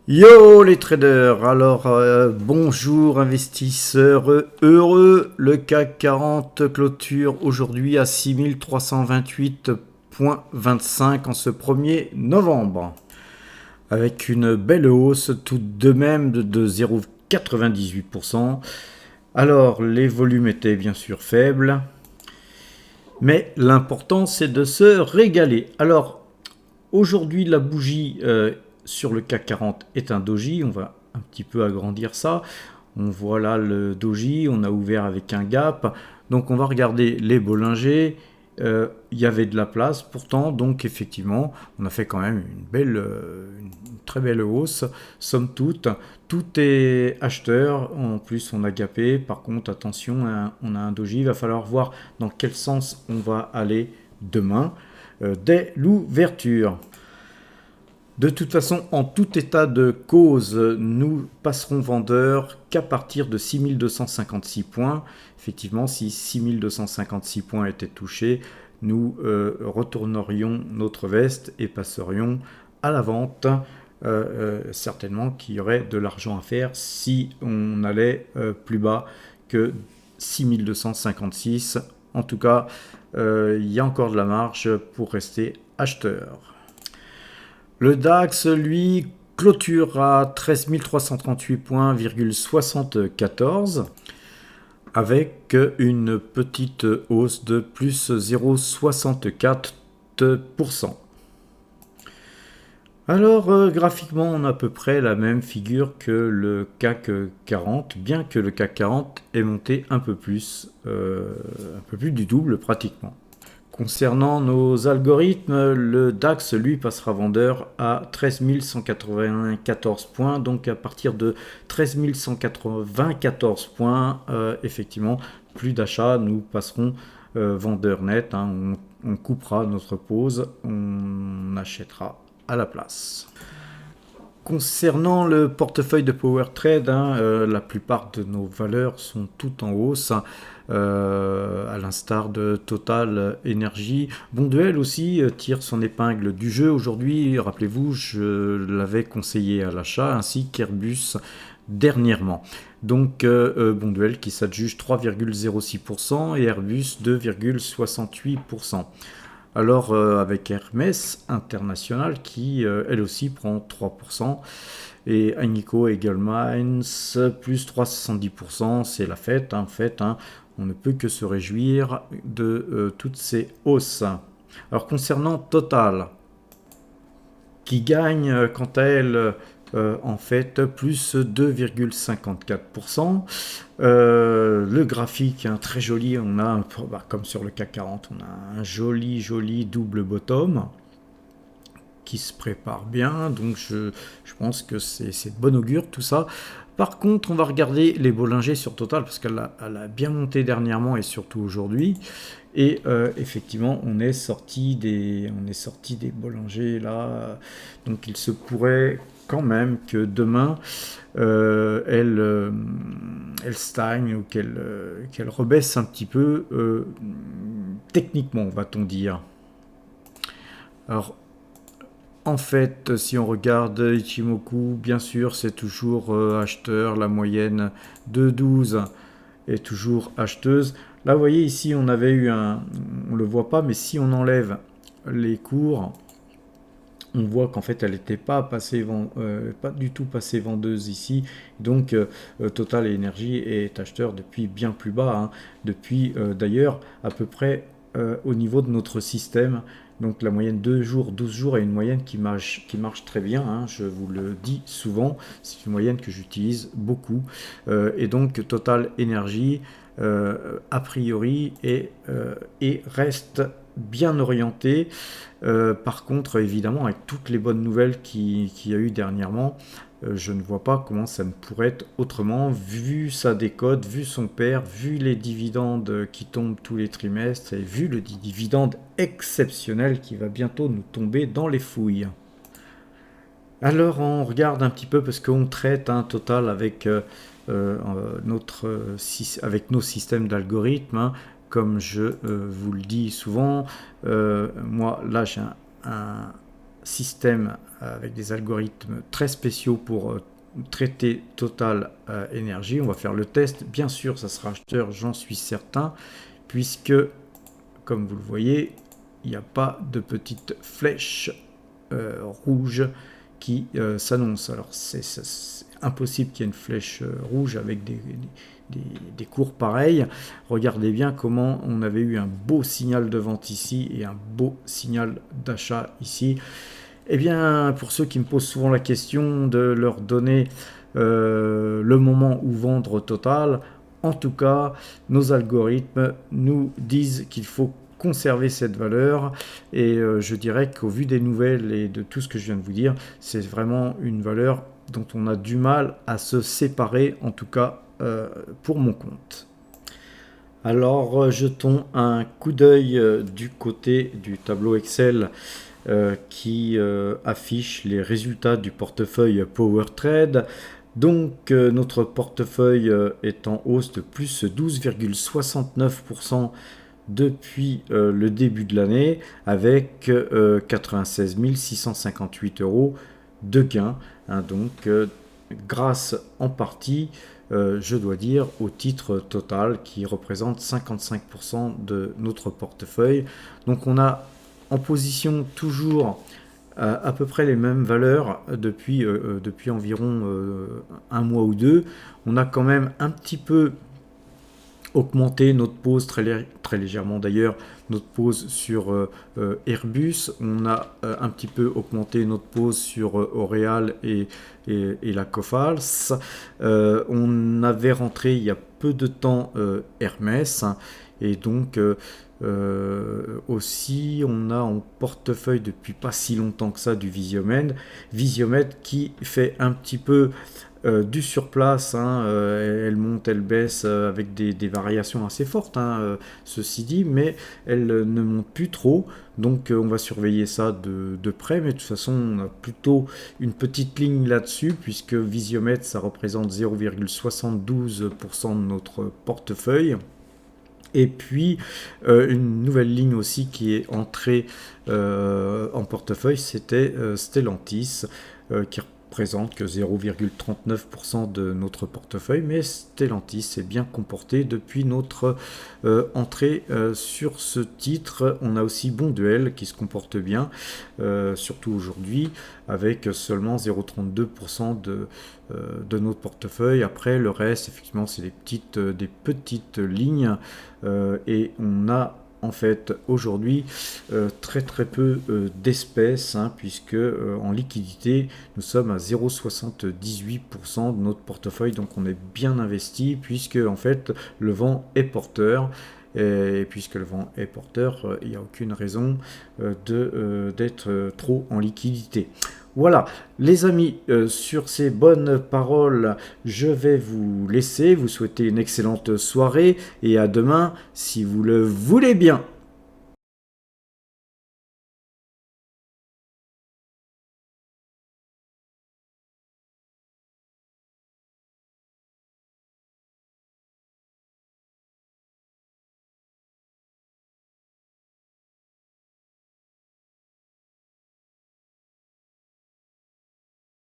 Yo les traders, alors bonjour investisseurs heureux, le CAC 40 clôture aujourd'hui à 6328,25 en ce 1er novembre, avec une belle hausse tout de même de 0,98%. Alors les volumes étaient bien sûr faibles, mais l'important c'est de se régaler. Alors aujourd'hui la bougie sur le CAC 40 est un doji, on va un petit peu agrandir ça. On voit là le doji, on a ouvert avec un gap. Donc on va regarder les Bollinger. Il y avait de la place pourtant, donc effectivement, on a fait quand même une très belle hausse. Somme toute, tout est acheteur. En plus, on a gapé. Par contre, attention, on a un doji. Il va falloir voir dans quel sens on va aller demain dès l'ouverture. De toute façon, en tout état de cause, nous passerons vendeurs qu'à partir de 6256 points. Effectivement, si 6256 points étaient touchés, nous retournerions notre veste et passerions à la vente. Certainement qu'il y aurait de l'argent à faire si on allait plus bas que 6256. En tout cas, il y a encore de la marge pour rester acheteur. Le DAX, lui, clôture à 13 338 points,74 avec une petite hausse de plus 0,64%. Alors, graphiquement, on a à peu près la même figure que le CAC 40, bien que le CAC 40 ait monté un peu plus du double pratiquement. Concernant nos algorithmes, le DAX, lui, passera vendeur à 13 194 points. Donc, à partir de 13 194 points, effectivement, plus d'achat, nous passerons vendeur net. On coupera notre pause, on achètera à la place. Concernant le portefeuille de PowerTrade, la plupart de nos valeurs sont toutes en hausse, à l'instar de Total Energy. Bonduelle aussi tire son épingle du jeu aujourd'hui. Rappelez-vous, je l'avais conseillé à l'achat, ainsi qu'Airbus dernièrement. Donc Bonduelle qui s'adjuge 3,06% et Airbus 2,68%. Alors avec Hermès International qui elle aussi prend 3%. Et Agnico Eagle Mines plus 3,70%. C'est la fête, on ne peut que se réjouir de toutes ces hausses. Alors concernant Total, qui gagne quant à elle en fait plus 2,54%. Le graphique très joli, on a comme sur le CAC 40, on a un joli double bottom qui se prépare bien, donc je pense que c'est de bon augure tout ça. Par contre, on va regarder les Bollinger sur Total parce qu'elle a bien monté dernièrement et surtout aujourd'hui. Et effectivement, on est sorti des Bollinger là. Donc il se pourrait quand même que demain elle stagne ou qu'elle rebaisse un petit peu techniquement, va-t-on dire. Alors en fait, si on regarde Ichimoku, bien sûr, c'est toujours acheteur. La moyenne de 12 est toujours acheteuse. Là, vous voyez, ici, on avait eu on ne le voit pas, mais si on enlève les cours, on voit qu'en fait, elle n'était pas du tout passée vendeuse ici. Donc, Total Energy est acheteur depuis bien plus bas. Depuis, d'ailleurs, à peu près au niveau de notre système. Donc la moyenne 2 jours, 12 jours est une moyenne qui marche très bien, je vous le dis souvent, c'est une moyenne que j'utilise beaucoup. Et donc Total Energy, a priori, et reste bien orienté. Par contre, évidemment, avec toutes les bonnes nouvelles qu'il y a eu dernièrement, je ne vois pas comment ça ne pourrait être autrement, vu sa décote, vu son père, vu les dividendes qui tombent tous les trimestres et vu le dividende exceptionnel qui va bientôt nous tomber dans les fouilles. Alors on regarde un petit peu parce qu'on traite un Total avec, avec nos systèmes d'algorithmes, comme je vous le dis souvent. Moi là j'ai un système avec des algorithmes très spéciaux pour traiter Total Énergie. On va faire le test. Bien sûr, ça sera acheteur, j'en suis certain, puisque, comme vous le voyez, il n'y a pas de petite flèche rouge qui s'annonce. Alors, c'est impossible qu'il y ait une flèche rouge avec des cours pareils. Regardez bien comment on avait eu un beau signal de vente ici et un beau signal d'achat ici. Eh bien, pour ceux qui me posent souvent la question de leur donner le moment où vendre Total, en tout cas, nos algorithmes nous disent qu'il faut conserver cette valeur, et je dirais qu'au vu des nouvelles et de tout ce que je viens de vous dire, c'est vraiment une valeur dont on a du mal à se séparer, en tout cas pour mon compte. Alors jetons un coup d'œil du côté du tableau Excel qui affiche les résultats du portefeuille PowerTrade. Donc notre portefeuille est en hausse de plus 12,69% depuis le début de l'année, avec 96 658 euros de gains. Donc grâce en partie, je dois dire, au titre Total qui représente 55% de notre portefeuille. Donc on a en position toujours à peu près les mêmes valeurs depuis environ un mois ou deux. On a quand même un petit peu augmenté notre pause, très légèrement d'ailleurs, notre pause sur Airbus. On a un petit peu augmenté notre pause sur Oreal et la Cofals. On avait rentré il y a peu de temps Hermès, et donc aussi on a en portefeuille depuis pas si longtemps que ça du Visiomed qui fait un petit peu du surplace, elle monte, elle baisse avec des variations assez fortes, ceci dit, mais elle ne monte plus trop, donc on va surveiller ça de près, mais de toute façon on a plutôt une petite ligne là-dessus, puisque Visiomed ça représente 0,72% de notre portefeuille. Et puis une nouvelle ligne aussi qui est entrée en portefeuille, c'était Stellantis qui représente que 0,39% de notre portefeuille, mais Stellantis s'est bien comporté depuis notre entrée sur ce titre. On a aussi Bonduelle qui se comporte bien, surtout aujourd'hui, avec seulement 0,32% de notre portefeuille. Après, le reste, effectivement, c'est des petites lignes, et on a en fait aujourd'hui très peu d'espèces, puisque en liquidité nous sommes à 0,78% de notre portefeuille, donc on est bien investi, puisque en fait le vent est porteur. Et puisque le vent est porteur, il n'y a aucune raison d'être trop en liquidité. Voilà, les amis, sur ces bonnes paroles, je vais vous laisser, vous souhaiter une excellente soirée, et à demain, si vous le voulez bien.